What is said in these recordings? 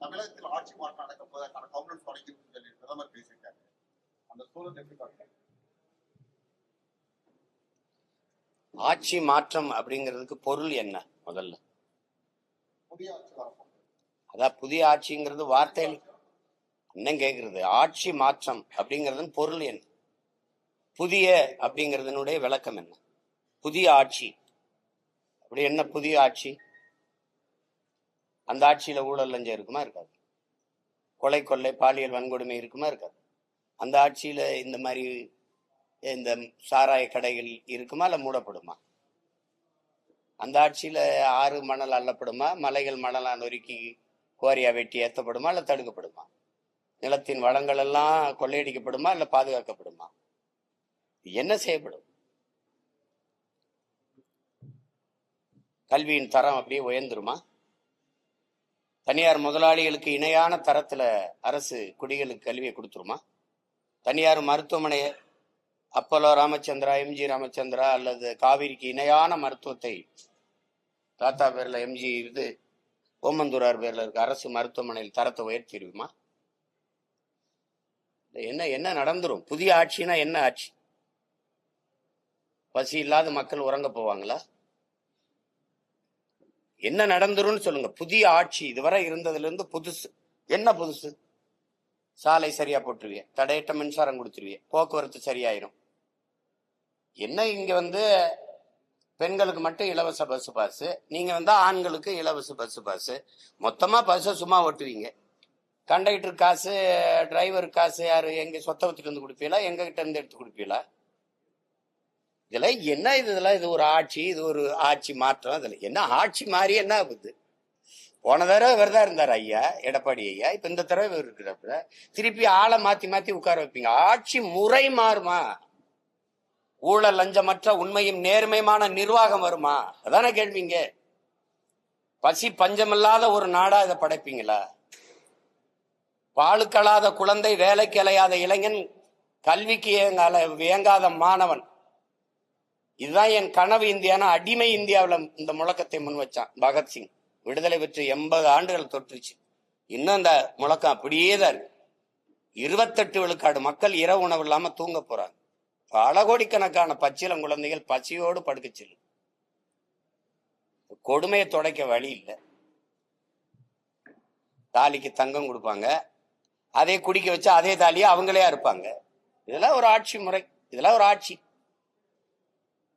தமிழகத்தில் ஆட்சி மாற்றம் நடக்க போவதற்கான கவுண்டர் தொடங்கி சொல்லி பிரதமர் பேசியிருக்காரு. அந்த சூழல் எப்படி பார்க்க? ஆட்சி மாற்றம் அப்படிங்கிறதுக்கு பொருள் என்ன? முதல்ல புதிய ஆட்சி வரப்போகுது. அதான் புதிய ஆட்சிங்கிறது வார்த்தையில் இன்னும் கேட்கறது. ஆட்சி மாற்றம் அப்படிங்கிறது பொருள் என்ன? புதிய அப்படிங்கிறதுனுடைய விளக்கம் என்ன? புதிய ஆட்சி அப்படி என்ன? புதிய ஆட்சி, அந்த ஆட்சியில ஊழல் லஞ்சம் இருக்குமா? இருக்காது. கொலை கொள்ளை பாலியல் வன்கொடுமை இருக்குமா? இருக்காது. அந்த ஆட்சியில இந்த மாதிரி இந்த சாராய கடைகள் இருக்குமா? இல்ல மூடப்படுமா? அந்த ஆட்சியில ஆறு மணல் அள்ளப்படுமா? மலைகள் மணலா நொறுக்கி கோரியா வெட்டி ஏற்றப்படுமா? இல்ல தடுக்கப்படுமா? நிலத்தின் வளங்கள் எல்லாம் கொள்ளையடிக்கப்படுமா? இல்ல பாதுகாக்கப்படுமா? என்ன செய்யப்படும்? கல்வியின் தரம் அப்படியே உயர்ந்துருமா? தனியார் முதலாளிகளுக்கு இணையான தரத்துல அரசு குடிகளுக்கு கல்வியை கொடுத்துருமா? தனியார் மருத்துவமனை அப்போலோ ராமச்சந்திரா, எம்ஜி ராமச்சந்திரா அல்லது காவிரிக்கு இணையான மருத்துவத்தை தாத்தா பேர்ல எம்ஜி இது ஓமந்தூரார் பேர்ல இருக்க அரசு மருத்துவமனையில் தரத்தை உயர்த்திடுமா? என்ன என்ன நடந்துரும்? புதிய ஆட்சினா என்ன ஆட்சி? பசி இல்லாத மக்கள் உறங்க போவாங்களா? என்ன நடந்துரும்னு சொல்லுங்க. புதிய ஆட்சி இதுவரை இருந்ததுல இருந்து புதுசு என்ன? புதுசு சாலை சரியா போட்டுருவிய, தடையற்ற மின்சாரம் கொடுத்துருவிய, போக்குவரத்து சரியாயிரும். என்ன இங்க பெண்களுக்கு மட்டும் இலவச பஸ் பாஸ், நீங்க ஆண்களுக்கு இலவச பஸ் பாஸ், மொத்தமா பஸ்ஸை சும்மா ஓட்டுவீங்க. கண்டக்டர் காசு, டிரைவர் காசு யாரு எங்க சொத்த வச்சுட்டு இருந்து கொடுப்பீங்களா? எங்க கிட்ட இருந்து எடுத்து கொடுப்பீங்களா? இதெல்லாம் என்ன? இதெல்லாம் இது ஒரு ஆட்சி, இது ஒரு ஆட்சி மாற்றம். இதுல என்ன ஆட்சி மாறி என்ன ஆகுது? போன தடவை இவர் தான் இருந்தார் ஐயா, எடப்பாடி ஐயா. இப்ப இந்த தடவை இவர் இருக்கிறப்ப திருப்பி ஆளை மாத்தி மாத்தி உட்கார வைப்பீங்க. ஆட்சி முறை மாறுமா? ஊழல் லஞ்சமற்ற உண்மையும் நேர்மையுமான நிர்வாகம் வருமா? அதான கேள்விங்க. பசி பஞ்சமில்லாத ஒரு நாடா இதை படைப்பீங்களா? பாலுக்கலாத குழந்தை, வேலைக்கு அலையாத இளைஞன், கல்விக்கு இயங்காத மாணவன், இதுதான் என் கனவு இந்தியானா அடிமை இந்தியாவில் இந்த முழக்கத்தை முன் வச்சான் பகத்சிங். விடுதலை பெற்று 80 ஆண்டுகள் தொற்றுச்சு. இன்னும் அந்த முழக்கம் அப்படியே தான் இருக்கு. 28 விழுக்காடு மக்கள் இரவு உணவு இல்லாம தூங்க போறாங்க. பல கோடிக்கணக்கான பச்சிளம் குழந்தைகள் பசியோடு படுக்க செல்லும். கொடுமையை துடைக்க வழி இல்லை. தாலிக்கு தங்கம் கொடுப்பாங்க, அதே குடிக்க வச்சு அதே தாலியை அவங்களே இருப்பாங்க. இதெல்லாம் ஒரு ஆட்சி முறை, இதெல்லாம் ஒரு ஆட்சி.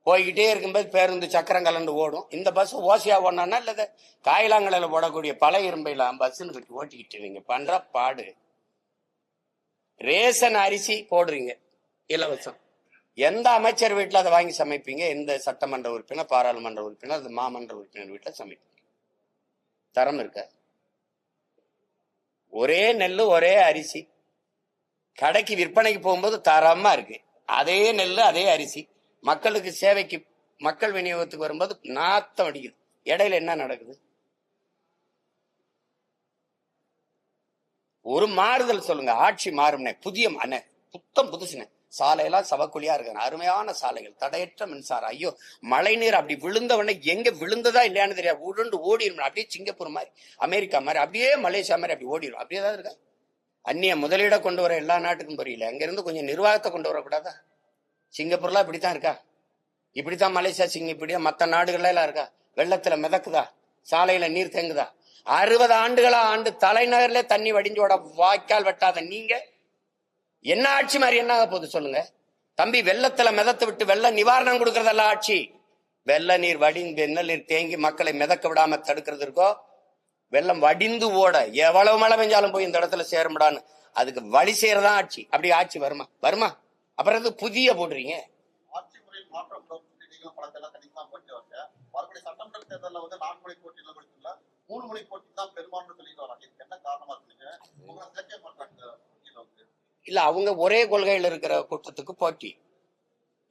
போய்கிட்டே இருக்கும்போது பேருந்து சக்கரம் கலந்து ஓடும். இந்த பஸ் ஓசையா ஓடனா இல்ல காயிலாங்கலையில போடக்கூடிய பல இரும்பையிலாம் பஸ்ன்னு கட்டி ஓட்டிக்கிட்டு நீங்க பண்ற பாடு. ரேஷன் அரிசி போடுறீங்க இலவசம். எந்த அமைச்சர் வீட்டுல அதை வாங்கி சமைப்பீங்க? எந்த சட்டமன்ற உறுப்பினர், பாராளுமன்ற உறுப்பினர், அது மாமன்ற உறுப்பினர் வீட்டுல சமைப்பீங்க? தரம் இருக்க? ஒரே நெல்லு ஒரே அரிசி கடைக்கு விற்பனைக்கு போகும்போது தரமா இருக்கு. அதே நெல்லு அதே அரிசி மக்களுக்கு சேவைக்கு மக்கள் விநியோகத்துக்கு வரும்போது நாத்தம் அடிக்குது. இடையில என்ன நடக்குது? ஒரு மாறுதல் சொல்லுங்க. ஆட்சி மாறும்னே, புதிய புத்தம் புதுசுனே. சாலையெல்லாம் சவக்குழியா இருக்கு, அருமையான சாலைகள், தடையற்ற மின்சாரம். ஐயோ, மழை நீர் அப்படி விழுந்தவொடனே எங்க விழுந்ததா இல்லையான்னு தெரியாது, உருண்டு ஓடிடும். அப்படியே சிங்கப்பூர் மாதிரி, அமெரிக்கா மாதிரி, அப்படியே மலேசியா மாதிரி அப்படி ஓடிடும். அப்படியே தான் இருக்கா. அந்நிய முதலீட கொண்டு வர எல்லா நாட்டுக்கும் புரியல, அங்க இருந்து கொஞ்சம் நிர்வாகத்தை கொண்டு வரக்கூடாதா? சிங்கப்பூர்லாம் இப்படித்தான் இருக்கா? இப்படித்தான் மலேசியா, இப்படியா மற்ற நாடுகள்ல எல்லாம் இருக்கா? வெள்ளத்துல மிதக்குதா? சாலையில நீர் தேங்குதா? 60 ஆண்டுகளா ஆண்டு தலைநகர்ல தண்ணி வடிஞ்சோட வாய்க்கால் வெட்டாத நீங்க என்ன ஆட்சி மாதிரி என்ன போகுது சொல்லுங்க தம்பி? வெள்ளத்துல மிதத்து விட்டு வெள்ள நிவாரணம் கொடுக்கறதல்ல ஆட்சி. வெள்ள நீர் வடிந்து நெல் நீர் தேங்கி மக்களை மிதக்க விடாம தடுக்கிறது இருக்கோ. வெள்ளம் வடிந்து ஓட எவ்வளவு மழை பெஞ்சாலும் போய் இந்த இடத்துல சேரும்டான்னு அதுக்கு வழி செய்யறதா ஆட்சி. அப்படி ஆட்சி வருமா? வருமா? அப்புறம் புதிய போடுறீங்க. ஆட்சி முறையில் மாற்றம் படத்தெல்லாம் தனித்தான் போயிட்டு வரல. மறுபடியும் சட்டமன்ற தேர்தலில் 4 முறை போட்டியில் கொடுத்துல 3 முறை போட்டி தான் பெரும்பான்மை சொல்லிட்டு வராங்க. இதுக்கு என்ன காரணமா இருக்குங்க? உங்களை சேர்க்க மாட்டாங்க இல்ல, அவங்க ஒரே கொள்கையில் இருக்கிற கூட்டத்துக்கு போட்டி.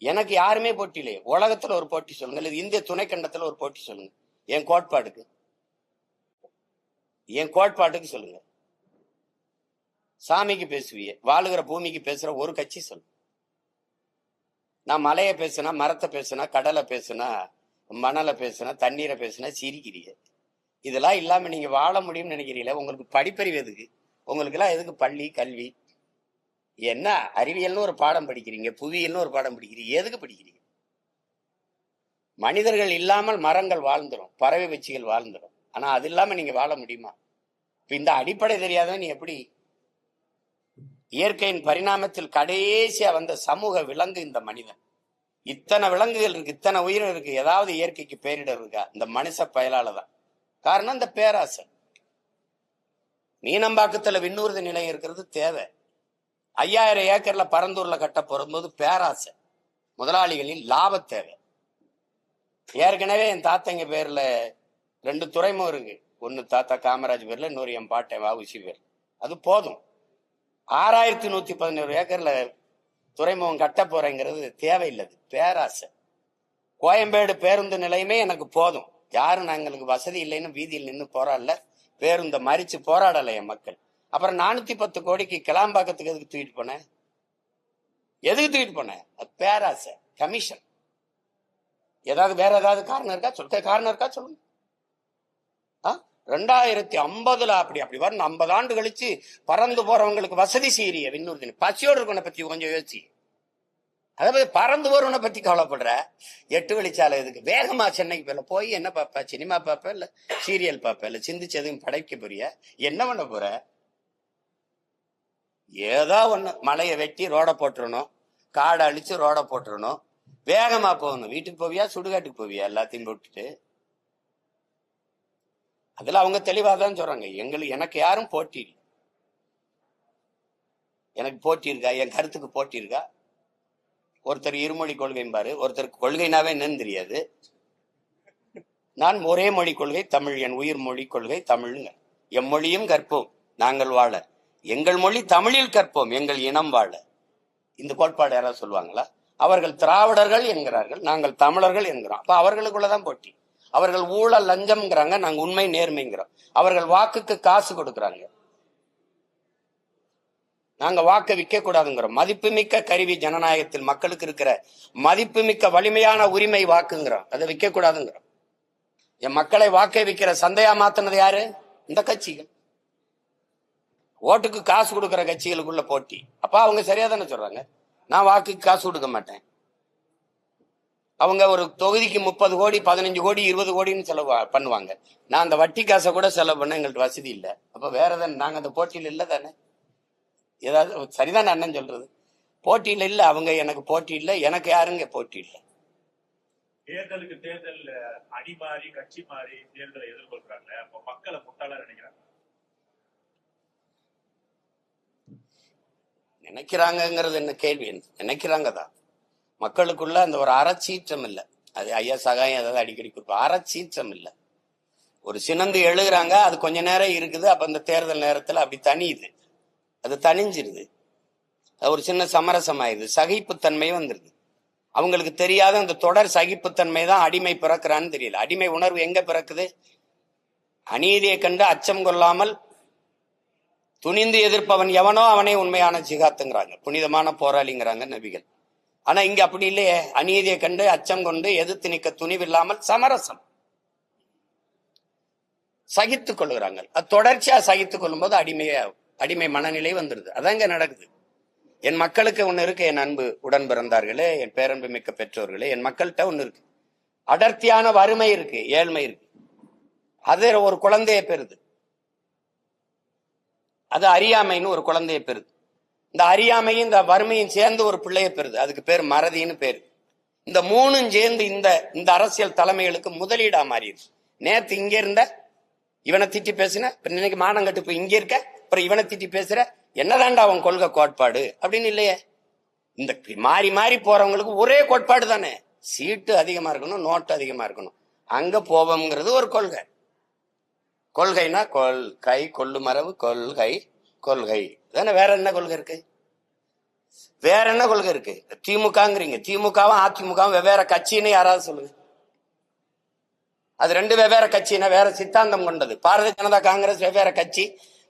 எனக்கு யாருமே போட்டி இல்லையே. உலகத்துல ஒரு போட்டி சொல்லுங்க, இல்ல இந்திய துணைக்கண்டத்துல ஒரு போட்டி சொல்லுங்க. என் கோட்பாட்டுக்கு சொல்லுங்க. சாமிக்கு பேசுவிய, வாழுகிற பூமிக்கு பேசுற ஒரு கட்சி சொல்லு. நான் மலையை பேசுனா, மரத்தை பேசுனா, கடலை பேசுனா, மணலை பேசுனா, தண்ணீரை பேசுனா சிரிக்கிறீங்க. இதெல்லாம் இல்லாம நீங்க வாழ முடியும்னு நினைக்கிறீங்களே? உங்களுக்கு படிப்பறிவு எதுக்கு? உங்களுக்கு எல்லாம் எதுக்கு பள்ளி கல்வி? என்ன அறிவியல்னு ஒரு பாடம் படிக்கிறீங்க, புவியியல்னு ஒரு பாடம் படிக்கிறீங்க, எதுக்கு படிக்கிறீங்க? மனிதர்கள் இல்லாமல் மரங்கள் வாழ்ந்துரும், பறவை வச்சிகள் வாழ்ந்துரும். ஆனா அது இல்லாம நீங்க வாழ முடியுமா? இப்ப இந்த அடிப்படை தெரியாதவன் நீ எப்படி? இயற்கையின் பரிணாமத்தில் கடைசியா வந்த சமூக விலங்கு இந்த மனிதன். இத்தனை விலங்குகள் இருக்கு, இத்தனை உயிரினம் இருக்கு, ஏதாவது இயற்கைக்கு பேரிடர் இருக்கா? இந்த மனுஷ பயலாலதான். காரணம் இந்த பேராசை. மீனம்பாக்கத்துல விண்ணூர்தி நிலையம் இருக்கிறது தேவை. 5000 ஏக்கர்ல பரந்தூர்ல கட்ட போகும்போது பேராசை, முதலாளிகளின் லாப தேவை. ஏற்கனவே என் தாத்தங்க பேர்ல 2 துறைமுகம் இருக்கு. ஒன்னு தாத்தா காமராஜ் பேர்ல, இன்னொரு என் பாட்டன் வஉசி பேர். அது போதும். 6111 ஏக்கர்ல துறைமுகம் கட்ட போறேங்கிறது தேவையில்லது, பேராசை. கோயம்பேடு பேருந்து நிலையமே எனக்கு போதும். யாரும் நாங்களுக்கு வசதி இல்லைன்னு வீதியில் நின்று போராடல, பேருந்த மறிச்சு போராடல என் மக்கள். அப்புறம் 410 கோடிக்கு கிளாம்பாக்கத்துக்கு எதுக்கு தூக்கிட்டு போனேன்? எதுக்கு தூக்கிட்டு போனேன்? அது பேராசை, கமிஷன். ஏதாவது வேற ஏதாவது காரணம் இருக்கா? காரணம் இருக்கா சொல்லுங்க. 2050 அப்படி வரணும். 50 ஆண்டு கழிச்சு பறந்து போறவங்களுக்கு வசதி செய்யறிய விண்ணூர்தி. பசியோடு இருக்கவனை பத்தி கொஞ்சம் யோசி. அதாவது பறந்து போறவனை பத்தி கவலைப்படுற. 8 வழிச்சாலை எதுக்கு? வேகமா சென்னைக்கு போய் என்ன பாப்ப? சினிமா பாப்ப, இல்ல சீரியல் பாப்ப, இல்ல சிந்திச்சு எதுவும் படைக்க போறிய? என்ன பண்ண போற? ஏதோ ஒண்ணு, மலையை வெட்டி ரோட போட்டுறணும், காடை அழிச்சு ரோட போட்டுறணும், வேகமா போகணும். வீட்டுக்கு போவியா சுடுகாட்டுக்கு போவியா? எல்லாத்தையும் போட்டுட்டு. அதுல அவங்க தெளிவாதான் சொல்றாங்க, எனக்கு யாரும் போட்டி இல்லை. எனக்கு போட்டி இருக்கா? என் கருத்துக்கு போட்டி இருக்கா? ஒருத்தர் இருமொழி கொள்கைம்பாரு, ஒருத்தருக்கு கொள்கைனாவே என்னன்னு தெரியாது. நான் ஒரே மொழி கொள்கை தமிழ், என் உயிர் மொழி கொள்கை தமிழ்ங்க. எம்மொழியும் கற்போம் நாங்கள் வாழ, எங்கள் மொழி தமிழில் கற்போம் எங்கள் இனம் வாழ. இந்த கோட்பாடு யாராவது சொல்லுவாங்களா? அவர்கள் திராவிடர்கள் என்கிறார்கள், நாங்கள் தமிழர்கள் என்கிறோம். அப்ப அவர்களுக்குள்ளதான் போட்டி. அவர்கள் ஊழல் லஞ்சம்ங்கிறாங்க, நாங்க உண்மை நேர்மைங்கிறோம். அவர்கள் வாக்குக்கு காசு கொடுக்கறாங்க, நாங்க வாக்க விற்க கூடாதுங்கிறோம். மதிப்புமிக்க கருவி ஜனநாயகத்தில் மக்களுக்கு இருக்கிற மதிப்புமிக்க வலிமையான உரிமை வாக்குங்கிறோம், அதை விற்க கூடாதுங்கிறோம். என் மக்களை வாக்கை விற்கிற சந்தையா மாத்தினது யாரு? இந்த கட்சிகள். ஓட்டுக்கு காசு கொடுக்கிற கட்சிகளுக்குள்ள போட்டி. அப்ப அவங்க சரியா தானே சொல்றாங்க, நான் வாக்குக்கு காசு கொடுக்க மாட்டேன். அவங்க ஒரு தொகுதிக்கு 30 கோடி 15 கோடி 20 கோடின்னு செலவு பண்ணுவாங்க. நான் அந்த வட்டி காசை கூட செலவு பண்ண எங்களுக்கு வசதி இல்லை. அப்ப வேற தானே, நாங்க அந்த போட்டியில் இல்லை தானே. ஏதாவது சரிதானே அண்ணன் சொல்றது? போட்டியில இல்ல, அவங்க எனக்கு போட்டி இல்லை, எனக்கு யாருங்க போட்டி இல்லை. தேர்தலுக்கு தேர்தல் அணி மாறி கட்சி மாறி தேர்தலை எதிர்கொள்றாங்க. அப்ப மக்களை முட்டாளா நினைக்கிறாங்க. நினைக்கிறாங்கிறது என்ன கேள்வி? நினைக்கிறாங்க தான். மக்களுக்குள்ள அந்த ஒரு அறச்சீற்றம் இல்லை. அது ஐயா சகாயம் ஏதாவது அடிக்கடி கொடுப்போம், அறச்சீற்றம் இல்லை. ஒரு சினந்து எழுதுறாங்க, அது கொஞ்ச நேரம் இருக்குது. அப்ப அந்த தேர்தல் நேரத்துல அப்படி தனியுது, அது தனிஞ்சிருது, அது ஒரு சின்ன சமரசம் ஆயிடுது, சகிப்புத்தன்மை வந்துருது. அவங்களுக்கு தெரியாத அந்த தொடர் சகிப்புத்தன்மை தான் அடிமை பிறக்கிறான்னு தெரியல. அடிமை உணர்வு எங்க பிறக்குது? அநீதியை கண்டு அச்சம் கொள்ளாமல் துணிந்து எதிர்ப்பவன் எவனோ அவனே உண்மையான ஜிகாத்துங்கிறாங்க, புனிதமான போராளிங்கிறாங்க நபிகள். ஆனா இங்க அப்படி இல்லையே. அநீதியை கண்டு அச்சம் கொண்டு எதிர்த்து நிற்க துணிவில்லாமல் சமரசம், சகித்துக் கொள்ளுகிறாங்க. அது தொடர்ச்சியா சகித்துக் கொள்ளும் போது அடிமை மனநிலை வந்துருது. அதான் இங்க நடக்குது. என் மக்களுக்கு ஒண்ணு இருக்கு, என் அன்பு உடன் பிறந்தார்களே, என் பேரன்பு மிக்க பெற்றோர்களே, என் மக்கள்கிட்ட ஒண்ணு இருக்கு. அடர்த்தியான வறுமை இருக்கு, ஏழ்மை இருக்கு. அது ஒரு குழந்தைய பெறுது, அது அறியாமைன்னு ஒரு குழந்தைய பெறுது. இந்த அறியாமையும் இந்த வறுமையும் சேர்ந்து ஒரு பிள்ளைய பெறுது, அதுக்கு பேர் மறதின்னு பேரு. இந்த மூணும் சேர்ந்து இந்த அரசியல் தலைமைகளுக்கு முதலீடா மாறிடுது. நேத்து இங்க இருந்த இவனை திட்டி பேசுன, இன்னைக்கு மானங்கட்டு போய் இங்க இருக்க, அப்புறம் இவனை திட்டி பேசுற, என்னதாண்டா அவன் கொள்கை கோட்பாடு அப்படின்னு இல்லையே. இந்த மாறி மாறி போறவங்களுக்கு ஒரே கோட்பாடு தானே, சீட்டு அதிகமா இருக்கணும், நோட்டு அதிகமா இருக்கணும், அங்க போவோம்ங்கிறது ஒரு கொள்கை. கொள்கைனா கொள்கை, கொள்ளு மரபு, கொள்கை கொள்கை தானே. வேற என்ன கொள்கை இருக்கு? வேற என்ன கொள்கை இருக்கு? திமுகங்கிறீங்க, திமுகவும் அதிமுகவும் வெவ்வேறு கட்சின்னு யாராவது சொல்லுங்க. அது 2 வெவ்வேறு கட்சினா வேற சித்தாந்தம் கொண்டது. பாரதிய ஜனதா காங்கிரஸ் வெவ்வேறு கட்சி,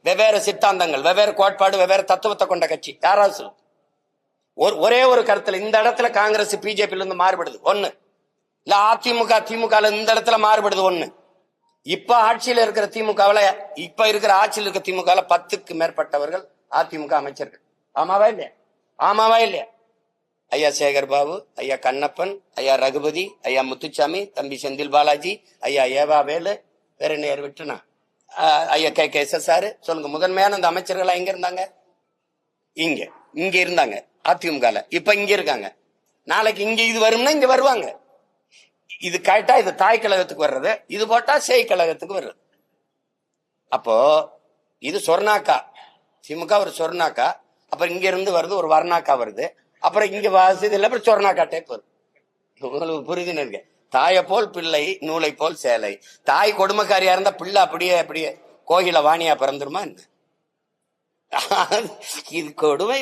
வெவ்வேறு சித்தாந்தங்கள், வெவ்வேறு கோட்பாடு, வெவ்வேறு தத்துவத்தை கொண்ட கட்சி. யாராவது சொல்லு. ஒரே ஒரு கருத்துல இந்த இடத்துல காங்கிரஸ் பிஜேபியில இருந்து மாறுபடுது ஒண்ணு, இல்ல அதிமுக திமுக இந்த இடத்துல மாறுபடுது ஒண்ணு. இப்ப ஆட்சியில இருக்கிற திமுகவுல இப்ப இருக்கிற ஆட்சியில் இருக்கிற திமுகவுல 10க்கு மேற்பட்டவர்கள் அதிமுக அமைச்சர்கள். ஆமாவா இல்லையா? ஆமாவா இல்லையா? ஐயா சேகர் பாபு, ஐயா கண்ணப்பன், ஐயா ரகுபதி, ஐயா முத்துச்சாமி, தம்பி செந்தில் பாலாஜி, ஐயா ஏவா வேலு, வேற நேர் விட்டுனா ஐயா KK சொல்லுங்க. முதன்மையான அந்த அமைச்சர்கள் எங்க இருந்தாங்க? இங்க இருந்தாங்க அதிமுகல. இப்ப இங்க இருக்காங்க. நாளைக்கு இங்க இது வரும்னா இங்க வருவாங்க. இது கேட்டா இது தாய் கழகத்துக்கு வர்றது, இது போட்டா சேய் கழகத்துக்கு வர்றது. அப்போ இது சொர்ணாக்கா, திமுக ஒரு சொர்ணாக்கா, அப்புறம் இங்க இருந்து வருது ஒரு வர்ணாக்கா வருது, அப்புறம் இங்க வாசது இல்லை, அப்புறம் சொர்ணாக்கா டைப் வருது. உங்களுக்கு புரியுதுன்னு இருக்கு. தாயை போல் பிள்ளை, நூலை போல் சேலை. தாய் கொடுமைக்காரியா இருந்தா பிள்ளை அப்படியே கோகில வாணியா பிறந்துருமா என்ன? இது கொடுமை.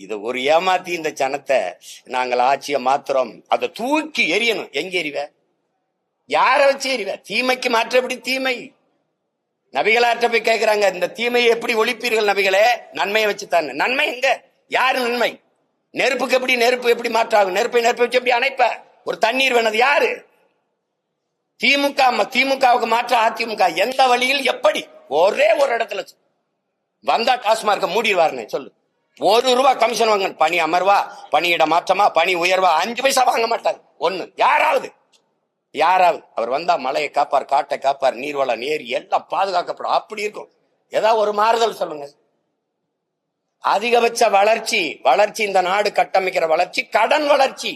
இத ஒரு ஏமாத்தி இந்த ஜனத்தை நாங்கள் ஆட்சியை மாத்திரம், அதை தூக்கி எரியணும். எங்க எறிவ? யார வச்சு எறிவ? தீமைக்கு மாற்றப்படி தீமை. நபிகளாற்ற போய் கேட்கிறாங்க, இந்த தீமையை எப்படி ஒழிப்பீர்கள் நபிகளே? நன்மையை வச்சுத்தாங்க. நன்மை எங்க? யாரு நன்மை? நெருப்புக்கு எப்படி நெருப்பு எப்படி மாற்றாகும்? நெருப்பை வச்சு எப்படி அணைப்ப? ஒரு தண்ணீர் வேணது யாரு? திமுகவுக்கு மாற்ற அதிமுக. எந்த வழியில் எப்படி? ஒரே ஒரு இடத்துல வந்தா டாஸ்மார்க்க மூடிடுவாருன்னு சொல்லு. ₹1 கமிஷன் வாங்க. பணி அமர்வா, பணியிட மாற்றமா, பணி உயர்வா, 5 பைசா வாங்க மாட்டாரு. ஒண்ணு யாராவது அவர் வந்தா மலையை காப்பார், காட்டை காப்பார், நீர்வளம் ஏரி எல்லாம் பாதுகாக்கப்படும். அப்படி இருக்கும். ஏதாவது ஒரு மாறுதல் சொல்லுங்க. அதிகபட்ச வளர்ச்சி இந்த நாடு கட்டமைக்கிற வளர்ச்சி கடன் வளர்ச்சி.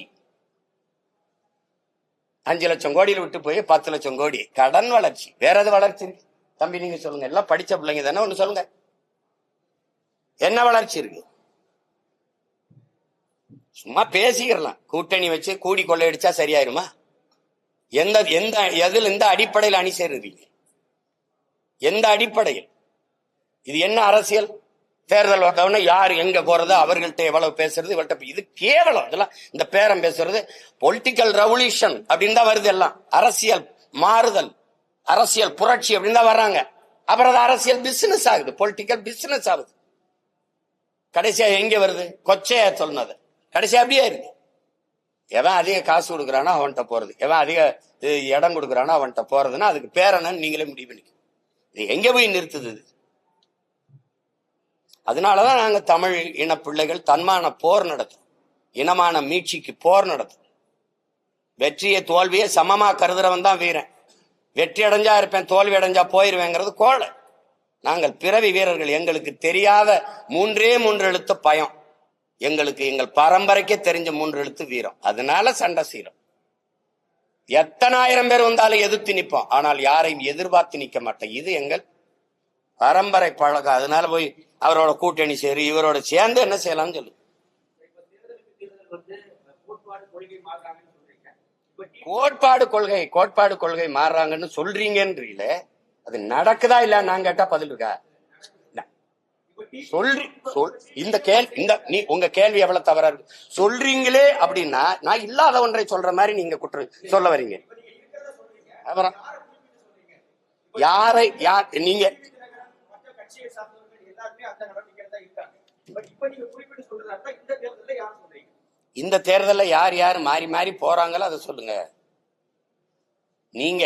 5 லட்சம் கோடியில் விட்டு போய் 10 லட்சம் கோடி கடன் வளர்ச்சி. வேற எது வளர்ச்சி இருக்கு தம்பி? நீங்க சொல்லுங்க. எல்லாம் படிச்ச பிள்ளைங்க தானே, ஒண்ணு சொல்லுங்க. என்ன வளர்ச்சி இருக்கு? சும்மா பேசிக்கிறலாம். கூட்டணி வச்சு கூடி கொள்ளையடிச்சா சரியாயிருமா? எந்த அடிப்படையில் அணி சேருவீங்க? எந்த அடிப்படையில்? இது என்ன அரசியல்? தேர்தல் வந்தவொடனே யாரு எங்க போறது, அவர்கள்ட்ட எவ்வளவு பேசுறது, இவள்கிட்ட இது கேவலம். இதெல்லாம் இந்த பேரம் பேசுறது பொலிட்டிக்கல் ரெவல்யூஷன் அப்படின்னு தான் வருது. எல்லாம் அரசியல் மாறுதல், அரசியல் புரட்சி அப்படின்னு தான் வர்றாங்க. அப்புறம் அது அரசியல் பிசினஸ் ஆகுது, பொலிட்டிக்கல் பிசினஸ் ஆகுது. கடைசியா எங்க வருது? கொச்சையா சொன்னது கடைசியா அப்படியே இருக்கு. எவன் அதிக காசு கொடுக்குறானோ அவன்கிட்ட போறது, எவன் அதிக இடம் கொடுக்குறானோ அவன்கிட்ட போறதுன்னா அதுக்கு பேர் என்னன்னு நீங்களே முடிவு பண்ணிக்க. இது எங்க போய் நிறுத்துது? அதனாலதான் நாங்க தமிழ் இன பிள்ளைகள் தன்மான போர் நடத்தும், இனமான மீட்சிக்கு போர் நடத்தும். வெற்றியை தோல்வியை சமமா கருதுறவன் தான் வீரன். வெற்றி அடைஞ்சா இருப்பேன், தோல்வி அடைஞ்சா போயிருவேங்கிறது கோழை. நாங்கள் பிறவி வீரர்கள். எங்களுக்கு தெரியாத 3 எழுத்து பயம். எங்கள் பரம்பரைக்கே தெரிஞ்ச 3 எழுத்து வீரம். அதனால சண்டை சீரம். எத்தனை ஆயிரம் பேர் வந்தாலும் எதிர்த்து நிற்போம், ஆனால் யாரையும் எதிர்பார்த்து நிக்க மாட்டோம். இது எங்கள் பரம்பரை பழக்கம். அதனால போய் அவரோட கூட்டணி சேரு, இவரோட சேர்ந்து என்ன செய்யலாம்னு சொல்லு. கோட்பாடு கொள்கை மாறுறாங்கன்னு சொல்றீங்கன்றீல, அது நடக்குதா இல்ல? நான் கேட்டா பதில் இருக்கா? உங்க கேள்வி எவ்வளவு தவறா இருக்கு. சொல்றீங்களே அப்படின்னா நான் இல்லாத ஒன்றை சொல்ற மாதிரி நீங்க குற்றம் சொல்ல வரீங்க. அப்புறம் நீங்க இந்த தேர்தல்ல யார் மாறி மாறி போறாங்களோ அதை சொல்லுங்க. நீங்க